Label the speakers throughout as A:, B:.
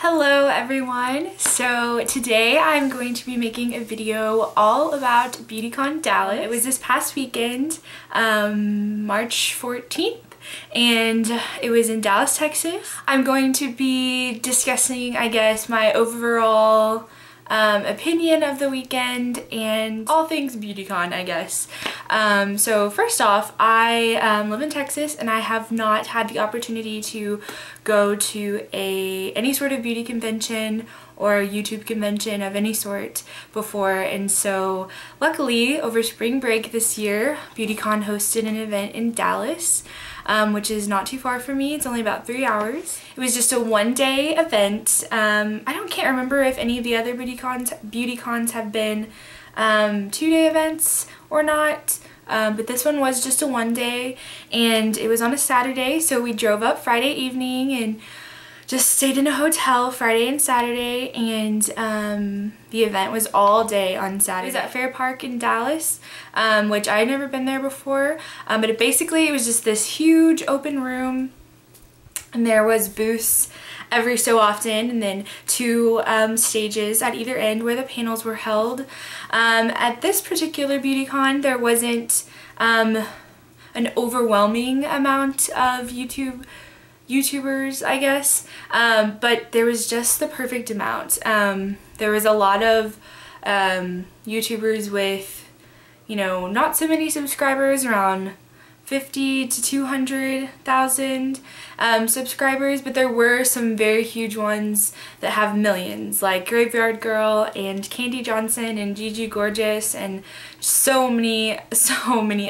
A: Hello everyone! So today I'm going to be making a video all about BeautyCon Dallas. It was this past weekend, March 14th, and it was in Dallas, Texas. I'm going to be discussing, I guess, my overall opinion of the weekend and all things BeautyCon, I guess. So first off, I live in Texas and I have not had the opportunity to go to any sort of beauty convention or YouTube convention of any sort before, and so luckily over spring break this year BeautyCon hosted an event in Dallas, which is not too far from me. It's only about 3 hours. It was just a one-day event. I can't remember if any of the other BeautyCons have been 2-day events or not, but this one was just a one-day, and it was on a Saturday, so we drove up Friday evening and just stayed in a hotel Friday and Saturday, and the event was all day on Saturday. It was at Fair Park in Dallas, which I had never been there before, but basically it was just this huge open room, and there was booths every so often, and then 2 stages at either end where the panels were held. At this particular BeautyCon there wasn't an overwhelming amount of YouTubers, I guess, but there was just the perfect amount. There was a lot of YouTubers with, you know, not so many subscribers, around 50 to 200,000 subscribers, but there were some very huge ones that have millions, like Graveyard Girl and Candy Johnson and Gigi Gorgeous and so many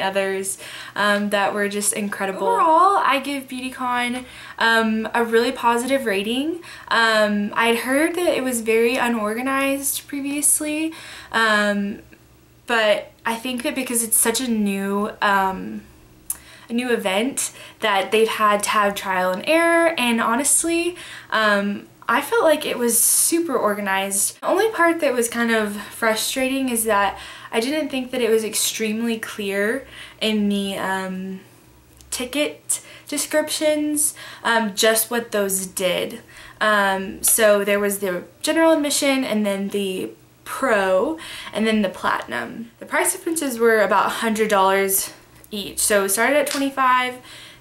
A: others that were just incredible. Overall, I give BeautyCon a really positive rating. I'd heard that it was very unorganized previously, but I think that because it's such a new event that they've had to have trial and error, and honestly I felt like it was super organized. The only part that was kind of frustrating is that I didn't think that it was extremely clear in the ticket descriptions just what those did. So there was the general admission, and then the pro, and then the platinum. The price differences were about $100 each. So it started at $25,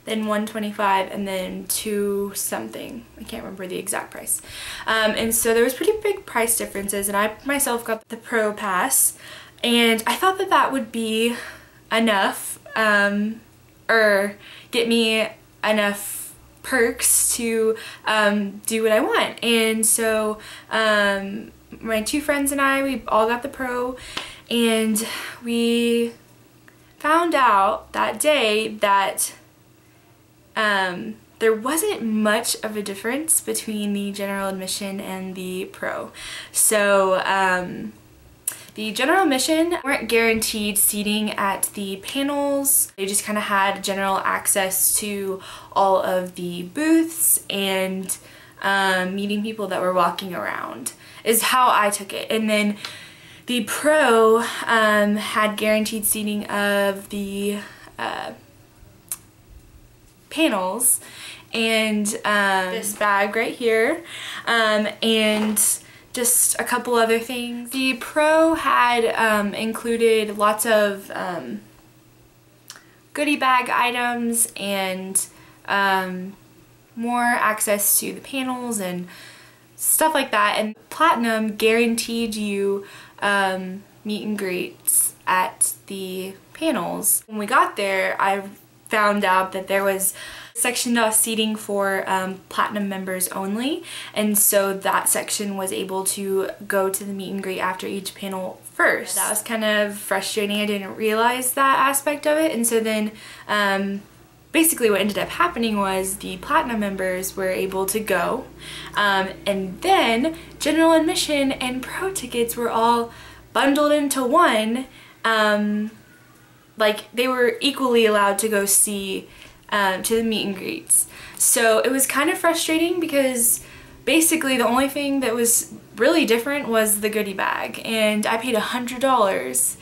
A: then $125, and then $2 something. I can't remember the exact price. And so there was pretty big price differences, and I myself got the pro pass, and I thought that that would be enough, or get me enough perks to do what I want. And so my 2 friends and I, we all got the pro, and we found out that day that there wasn't much of a difference between the general admission and the pro. So the general admission weren't guaranteed seating at the panels. They just kind of had general access to all of the booths and meeting people that were walking around, is how I took it. And then the pro had guaranteed seating of the panels and this bag right here, and just a couple other things. The pro had included lots of goodie bag items and more access to the panels and stuff like that, and platinum guaranteed you meet and greets at the panels. When we got there, I found out that there was sectioned off seating for platinum members only, and so that section was able to go to the meet and greet after each panel first. That was kind of frustrating. I didn't realize that aspect of it, and so then basically what ended up happening was the platinum members were able to go, and then general admission and pro tickets were all bundled into one. Like they were equally allowed to go see to the meet and greets. So it was kind of frustrating because basically the only thing that was really different was the goodie bag, and I paid $100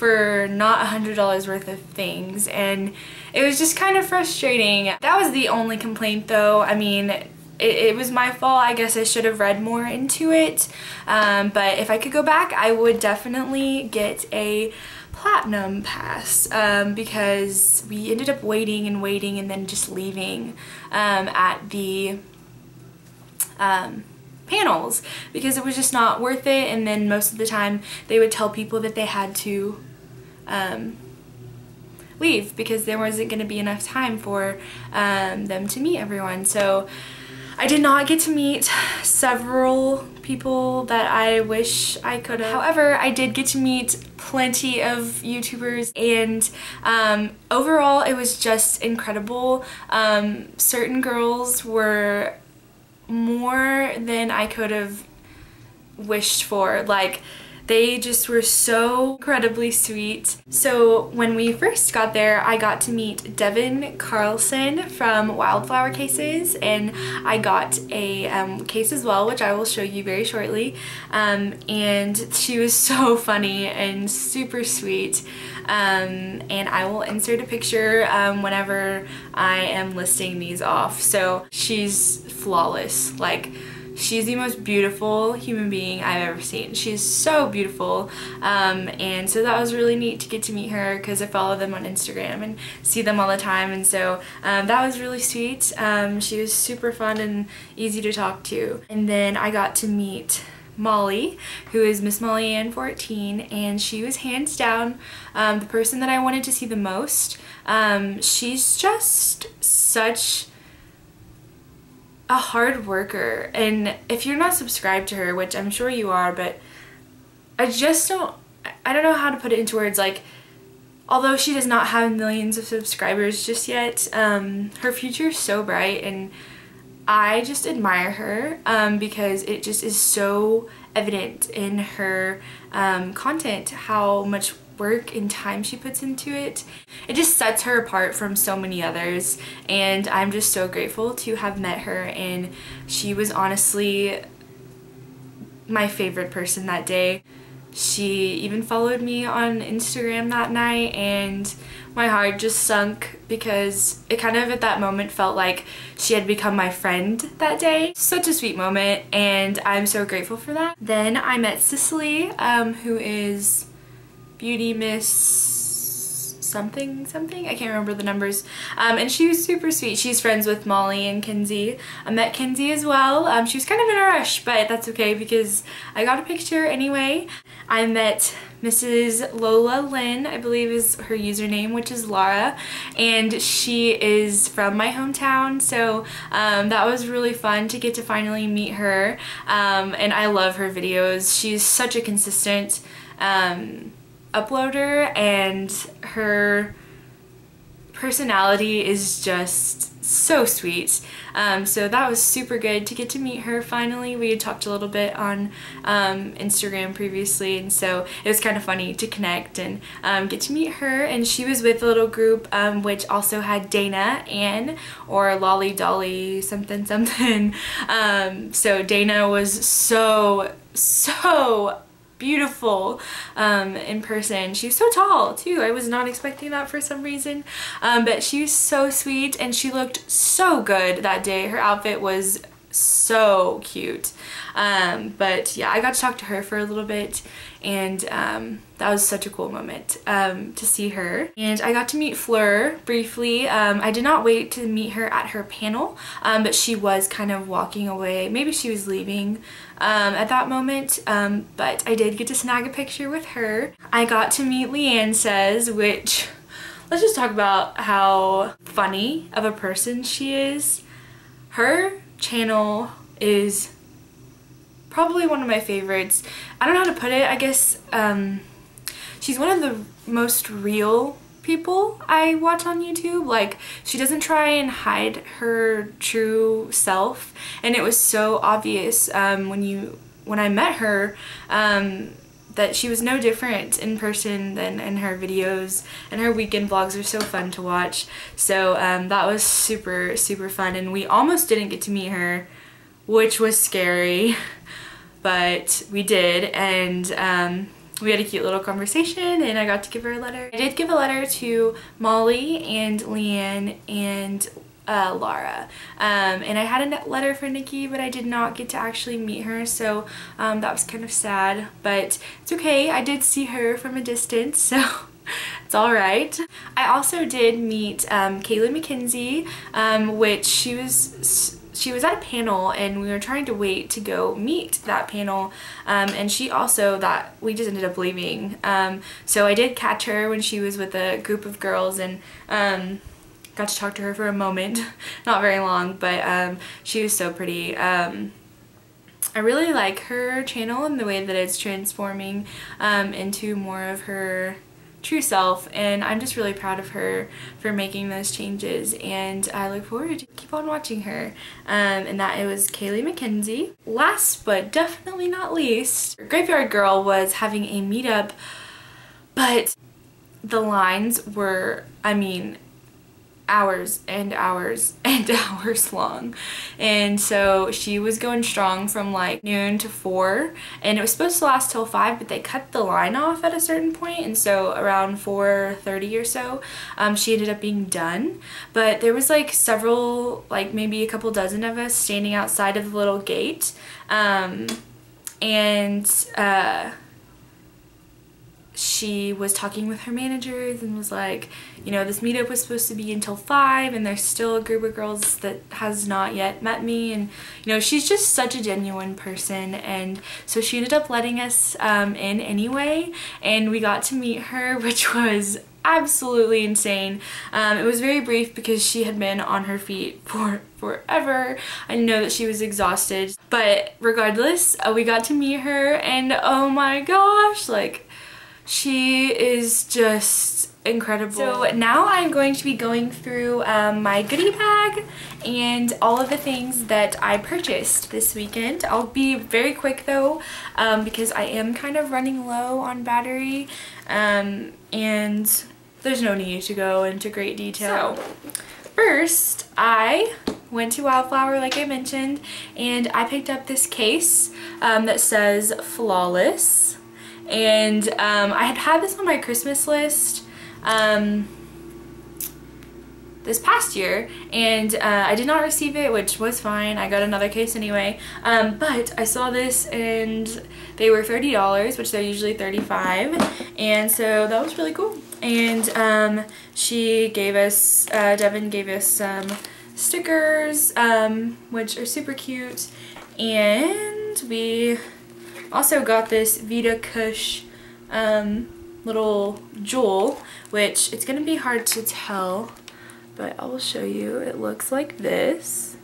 A: for not $100 worth of things, and it was just kind of frustrating. That was the only complaint though. I mean, it was my fault. I guess I should have read more into it, but if I could go back, I would definitely get a platinum pass, because we ended up waiting and waiting and then just leaving at the panels because it was just not worth it. And then most of the time they would tell people that they had to leave because there wasn't going to be enough time for them to meet everyone. So I did not get to meet several people that I wish I could have. However, I did get to meet plenty of YouTubers, and overall it was just incredible. Certain girls were more than I could have wished for. Like, they just were so incredibly sweet. So when we first got there, I got to meet Devin Carlson from Wildflower Cases, and I got a case as well, which I will show you very shortly. And she was so funny and super sweet. And I will insert a picture whenever I am listing these off. So she's flawless. Like, she's the most beautiful human being I've ever seen. She's so beautiful, and so that was really neat to get to meet her because I follow them on Instagram and see them all the time, and so that was really sweet. She was super fun and easy to talk to. And then I got to meet Molly, who is Miss Molly Ann 14, and she was hands down the person that I wanted to see the most. She's just such a hard worker, and if you're not subscribed to her, which I'm sure you are, but I don't know how to put it into words. Like, although she does not have millions of subscribers just yet, her future is so bright, and I just admire her because it just is so evident in her content how much work and time she puts into it. It just sets her apart from so many others, and I'm just so grateful to have met her, and she was honestly my favorite person that day. She even followed me on Instagram that night, and my heart just sunk because it kind of at that moment felt like she had become my friend that day. Such a sweet moment, and I'm so grateful for that. Then I met Cicely, who is Beauty Miss something, I can't remember the numbers, and she was super sweet. She's friends with Molly and Kinsey. I met Kinsey as well. She was kind of in a rush, but that's okay because I got a picture anyway. I met Mrs. Lola Lynn, I believe is her username, which is Laura, and she is from my hometown, so that was really fun to get to finally meet her, and I love her videos. She's such a consistent uploader, and her personality is just so sweet. So that was super good to get to meet her finally. We had talked a little bit on Instagram previously, and so it was kind of funny to connect and get to meet her. And she was with a little group which also had Dana Ann, or Lolly Dolly something something. So Dana was so beautiful in person. She was so tall too. I was not expecting that for some reason, but she was so sweet, and she looked so good that day. Her outfit was so cute. But yeah, I got to talk to her for a little bit, and that was such a cool moment to see her. And I got to meet Fleur briefly. I did not wait to meet her at her panel, but she was kind of walking away. Maybe she was leaving at that moment, but I did get to snag a picture with her. I got to meet Leanne Says, which, let's just talk about how funny of a person she is. Her channel is probably one of my favorites. I don't know how to put it. I guess she's one of the most real people I watch on YouTube. Like, she doesn't try and hide her true self, and it was so obvious when I met her that she was no different in person than in her videos, and her weekend vlogs are so fun to watch. So that was super fun, and we almost didn't get to meet her, which was scary, but we did, and we had a cute little conversation, and I got to give her a letter. I did give a letter to Molly and Leanne and Laura. And I had a letter for Nikki, but I did not get to actually meet her, so that was kind of sad, but it's okay. I did see her from a distance, so it's all right. I also did meet Kayla McKenzie, which she was at a panel, and we were trying to wait to go meet that panel, and she also, that we just ended up leaving. So I did catch her when she was with a group of girls, and got to talk to her for a moment. Not very long, but she was so pretty. I really like her channel and the way that it's transforming into more of her true self, and I'm just really proud of her for making those changes, and I look forward to keep on watching her. And that it was Kaylee McKenzie. Last but definitely not least, Graveyard Girl was having a meetup, but the lines were, I mean, hours and hours and hours long, and so she was going strong from like noon to 4, and it was supposed to last till 5, but they cut the line off at a certain point, and so around 4:30 or so she ended up being done. But there was like several, like maybe a couple dozen of us standing outside of the little gate, she was talking with her managers and was like, you know, this meetup was supposed to be until 5, and there's still a group of girls that has not yet met me, and you know, she's just such a genuine person, and so she ended up letting us in anyway, and we got to meet her, which was absolutely insane. It was very brief because she had been on her feet for forever. I know that she was exhausted, but regardless, we got to meet her, and oh my gosh, like, she is just incredible. So now I'm going to be going through my goodie bag and all of the things that I purchased this weekend. I'll be very quick though, because I am kind of running low on battery, and there's no need to go into great detail. So first, I went to Wildflower like I mentioned, and I picked up this case that says Flawless. And I had this on my Christmas list this past year, and I did not receive it, which was fine. I got another case anyway, but I saw this and they were $30, which they're usually $35, and so that was really cool. And she gave us, Devin gave us some stickers, which are super cute, and we also got this Vita Kush little jewel, which it's gonna be hard to tell, but I will show you. It looks like this.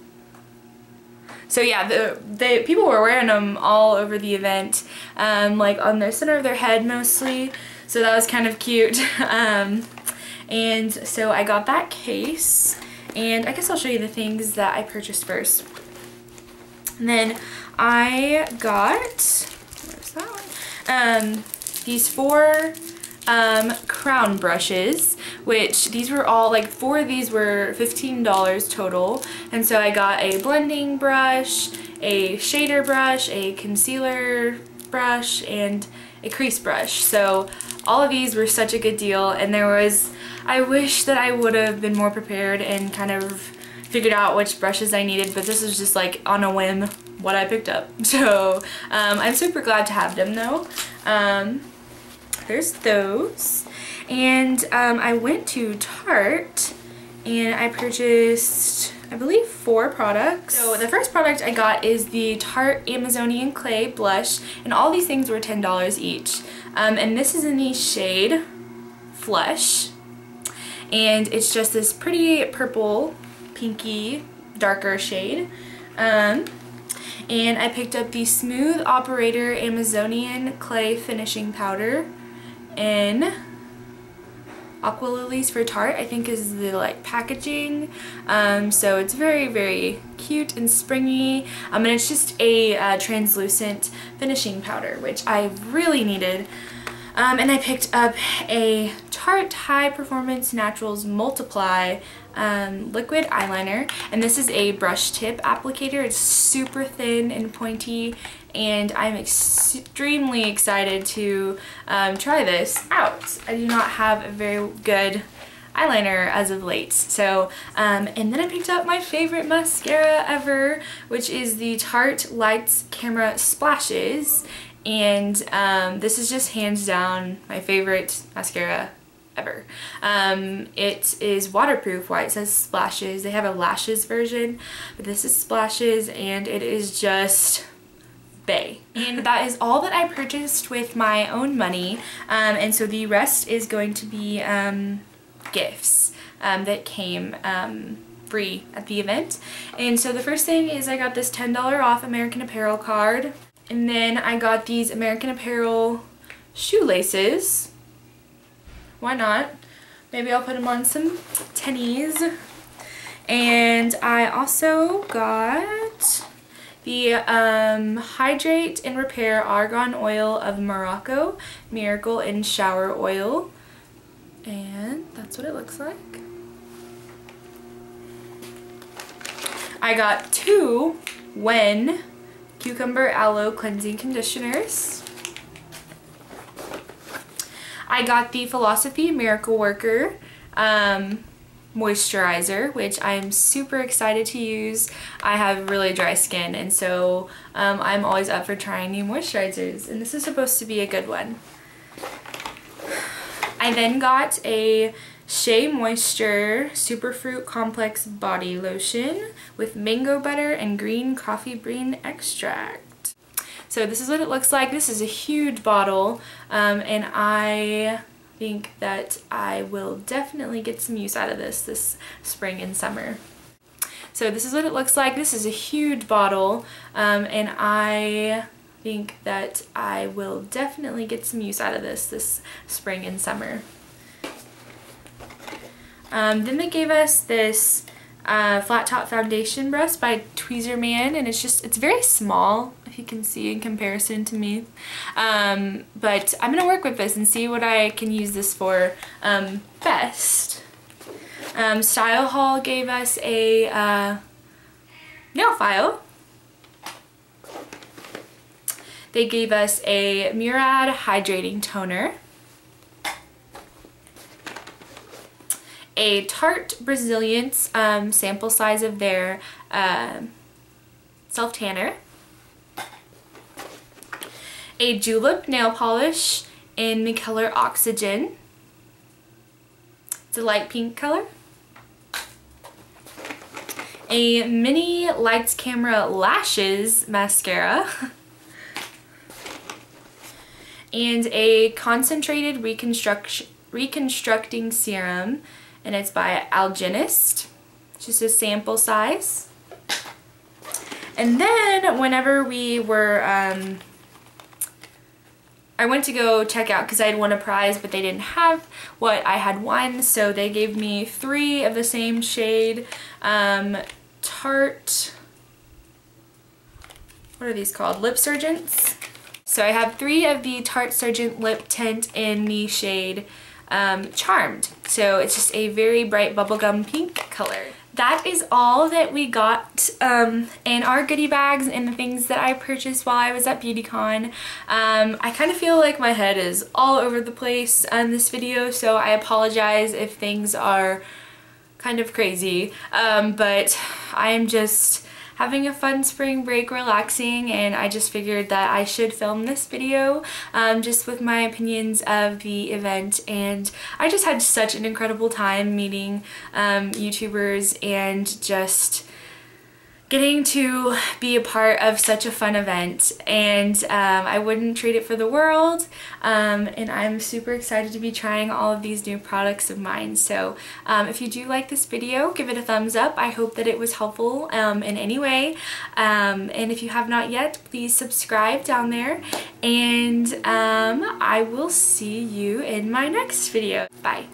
A: So yeah, the people were wearing them all over the event, like on the center of their head mostly, so that was kind of cute. And so I got that case, and I guess I'll show you the things that I purchased first. And then I got, these 4 crown brushes, which these were all, like 4 of these were $15 total, and so I got a blending brush, a shader brush, a concealer brush, and a crease brush. So all of these were such a good deal, and I wish that I would have been more prepared and kind of figured out which brushes I needed, but this is just like on a whim what I picked up. So I'm super glad to have them though. There's those, and I went to Tarte and I purchased, I believe, 4 products. So the first product I got is the Tarte Amazonian Clay Blush, and all these things were $10 each. And this is in the shade Flesh, and it's just this pretty purple, pinky, darker shade. And I picked up the Smooth Operator Amazonian Clay Finishing Powder in Aqua Lilies for Tarte, I think is the like packaging. So it's very, very cute and springy, and it's just a translucent finishing powder, which I really needed. And I picked up a Tarte High Performance Naturals Multiply liquid eyeliner, and this is a brush tip applicator. It's super thin and pointy, and I'm extremely excited to try this out. I do not have a very good eyeliner as of late. So, and then I picked up my favorite mascara ever, which is the Tarte Lights Camera Splashes. And this is just hands down my favorite mascara ever. It is waterproof. Why it says Splashes. They have a lashes version, but this is Splashes, and it is just bae. And that is all that I purchased with my own money, and so the rest is going to be gifts that came free at the event. And so the first thing is I got this $10 off American Apparel card, and then I got these American Apparel shoelaces. Why not? Maybe I'll put them on some tennies. And I also got the Hydrate and Repair Argan Oil of Morocco Miracle in Shower Oil. And that's what it looks like. I got two Wen Cucumber Aloe Cleansing Conditioners. I got the Philosophy Miracle Worker moisturizer, which I'm super excited to use. I have really dry skin, and so I'm always up for trying new moisturizers, and this is supposed to be a good one. I then got a Shea Moisture Superfruit Complex Body Lotion with mango butter and green coffee bean extract. So this is what it looks like. This is a huge bottle, and I think that I will definitely get some use out of this spring and summer. So this is what it looks like. This is a huge bottle, and I think that I will definitely get some use out of this spring and summer. Then they gave us this flat top foundation brush by Tweezerman, and it's very small, if you can see in comparison to me. But I'm gonna work with this and see what I can use this for best. Style Hall gave us a nail file. They gave us a Murad hydrating toner, a Tarte Brazilians sample size of their self tanner, a Julep nail polish in the color Oxygen. It's a light pink color. A Mini Lights Camera Lashes mascara. And a concentrated reconstructing serum, and it's by Algenist, just a sample size. And then whenever we were, I went to go check out because I had won a prize, but they didn't have what I had won, so they gave me 3 of the same shade. Tarte, what are these called? Lip Surgents. So I have 3 of the Tarte Surgent Lip Tint in the shade Charmed. So it's just a very bright bubblegum pink color. That is all that we got in our goodie bags and the things that I purchased while I was at BeautyCon. I kind of feel like my head is all over the place on this video, so I apologize if things are kind of crazy. But I am just having a fun spring break, relaxing, and I just figured that I should film this video just with my opinions of the event. And I just had such an incredible time meeting YouTubers and just getting to be a part of such a fun event, and I wouldn't trade it for the world, and I'm super excited to be trying all of these new products of mine. So if you do like this video, give it a thumbs up. I hope that it was helpful in any way, and if you have not yet, please subscribe down there, and I will see you in my next video. Bye.